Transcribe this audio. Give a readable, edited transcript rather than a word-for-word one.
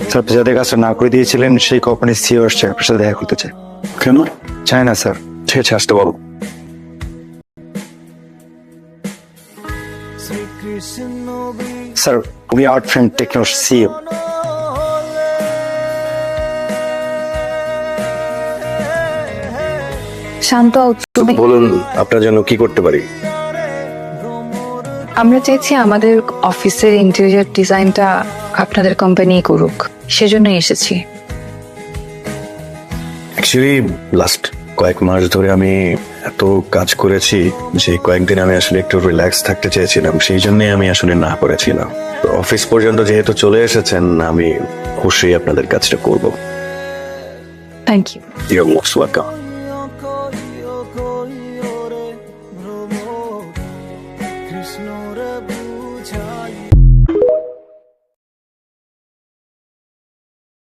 Sir আপনি যাদের কাজটা না করে দিয়েছিলেন সেই কোম্পানির সিও আসছে আপনার সাথে দেখা করতে চাই। কেন? চাই না স্যার। ঠিক আছে, আসতে বলো। স্যার উই আর্ট ফ্রেন্ড টেকনোর সিও। শান্ত, তুমি বলুন আপনার জন্য কি করতে পারি? আমরা চাইছি আমাদের অফিসের ইন্টেরিয়র ডিজাইনটা আপনাদের কোম্পানি করুক, সেজন্যই এসেছি। অ্যাকচুয়ালি লাস্ট কয়েক মাস ধরে আমি এত কাজ করেছি যে কয়েকদিন আমি আসলে একটু রিল্যাক্স থাকতে চেয়েছিলাম, সেই জন্যই আমি আসলে না করেছিলাম। তো অফিস পর্যন্ত যেহেতু চলে এসেছেন, আমি অবশ্যই আপনাদের কাজটা করবো। Thank you. You're most welcome.